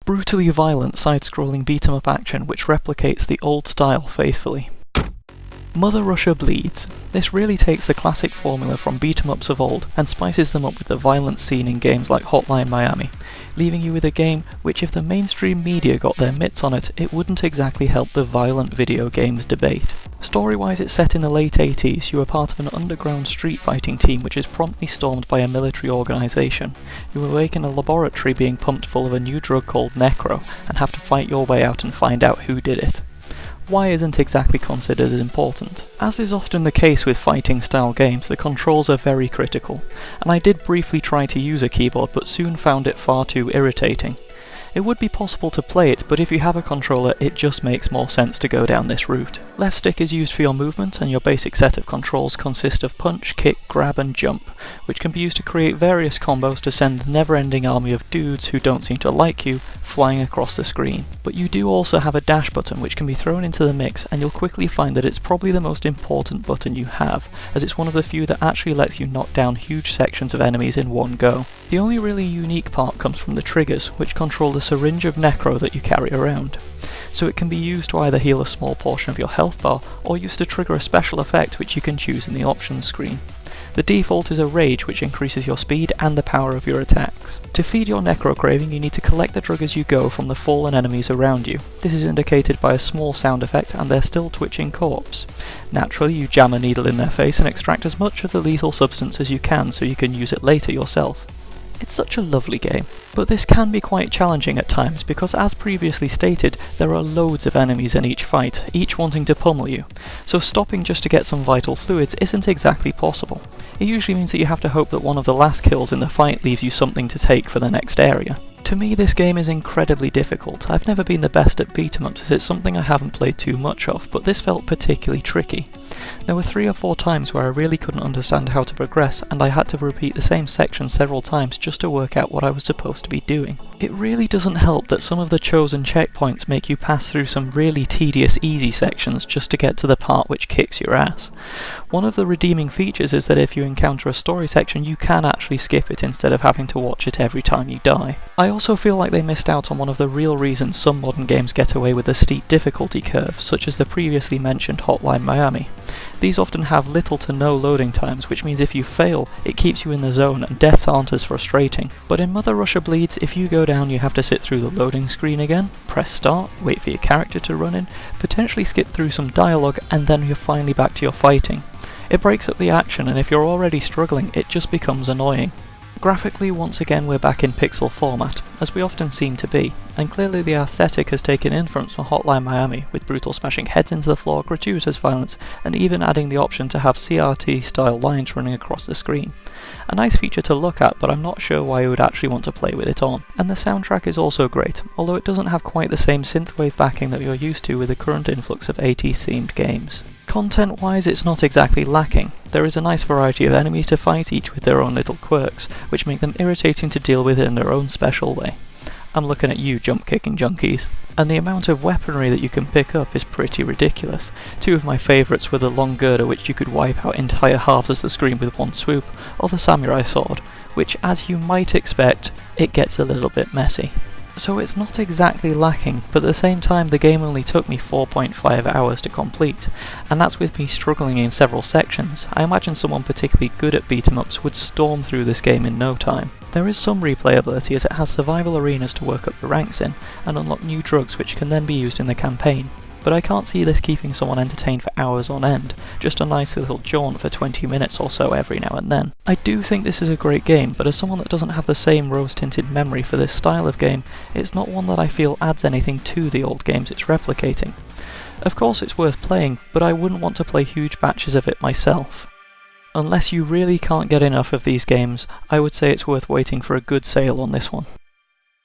brutally violent side-scrolling beat-em-up action which replicates the old style faithfully. Mother Russia Bleeds. This really takes the classic formula from beat-em-ups of old and spices them up with the violent scene in games like Hotline Miami, leaving you with a game which, if the mainstream media got their mitts on it, it wouldn't exactly help the violent video games debate. Story-wise, it's set in the late 80s. You are part of an underground street fighting team which is promptly stormed by a military organisation. You awake in a laboratory being pumped full of a new drug called Necro, and have to fight your way out and find out who did it. Why isn't exactly considered as important. As is often the case with fighting style games, the controls are very critical, and I did briefly try to use a keyboard but soon found it far too irritating. It would be possible to play it, but if you have a controller, it just makes more sense to go down this route. Left stick is used for your movement, and your basic set of controls consist of punch, kick, grab and jump, which can be used to create various combos to send the never-ending army of dudes who don't seem to like you flying across the screen. But you do also have a dash button which can be thrown into the mix, and you'll quickly find that it's probably the most important button you have, as it's one of the few that actually lets you knock down huge sections of enemies in one go. The only really unique part comes from the triggers, which control the syringe of Necro that you carry around. So it can be used to either heal a small portion of your health bar, or used to trigger a special effect which you can choose in the options screen. The default is a rage which increases your speed and the power of your attacks. To feed your Necro craving, you need to collect the drug as you go from the fallen enemies around you. This is indicated by a small sound effect and their still twitching corpse. Naturally, you jam a needle in their face and extract as much of the lethal substance as you can so you can use it later yourself. It's such a lovely game, but this can be quite challenging at times because, as previously stated, there are loads of enemies in each fight, each wanting to pummel you, so stopping just to get some vital fluids isn't exactly possible. It usually means that you have to hope that one of the last kills in the fight leaves you something to take for the next area. To me, this game is incredibly difficult. I've never been the best at beat-em-ups as it's something I haven't played too much of, but this felt particularly tricky. There were 3 or 4 times where I really couldn't understand how to progress, and I had to repeat the same section several times just to work out what I was supposed to be doing. It really doesn't help that some of the chosen checkpoints make you pass through some really tedious easy sections just to get to the part which kicks your ass. One of the redeeming features is that if you encounter a story section, you can actually skip it instead of having to watch it every time you die. I also feel like they missed out on one of the real reasons some modern games get away with a steep difficulty curve, such as the previously mentioned Hotline Miami. These often have little to no loading times, which means if you fail, it keeps you in the zone and deaths aren't as frustrating. But in Mother Russia Bleeds, if you go down, you have to sit through the loading screen again, press start, wait for your character to run in, potentially skip through some dialogue, and then you're finally back to your fighting. It breaks up the action, and if you're already struggling, it just becomes annoying. Graphically, once again we're back in pixel format, as we often seem to be, and clearly the aesthetic has taken influence from Hotline Miami, with brutal smashing heads into the floor, gratuitous violence, and even adding the option to have CRT-style lines running across the screen. A nice feature to look at, but I'm not sure why you would actually want to play with it on. And the soundtrack is also great, although it doesn't have quite the same synthwave backing that you're used to with the current influx of 80s themed games. Content-wise, it's not exactly lacking. There is a nice variety of enemies to fight, each with their own little quirks, which make them irritating to deal with in their own special way. I'm looking at you, jump-kicking junkies. And the amount of weaponry that you can pick up is pretty ridiculous. 2 of my favourites were the long girder, which you could wipe out entire halves of the screen with one swoop, or the samurai sword, which, as you might expect, it gets a little bit messy. So it's not exactly lacking, but at the same time the game only took me 4.5 hours to complete, and that's with me struggling in several sections. I imagine someone particularly good at beat-em-ups would storm through this game in no time. There is some replayability as it has survival arenas to work up the ranks in, and unlock new drugs which can then be used in the campaign. But I can't see this keeping someone entertained for hours on end, just a nice little jaunt for 20 minutes or so every now and then. I do think this is a great game, but as someone that doesn't have the same rose-tinted memory for this style of game, it's not one that I feel adds anything to the old games it's replicating. Of course it's worth playing, but I wouldn't want to play huge batches of it myself. Unless you really can't get enough of these games, I would say it's worth waiting for a good sale on this one.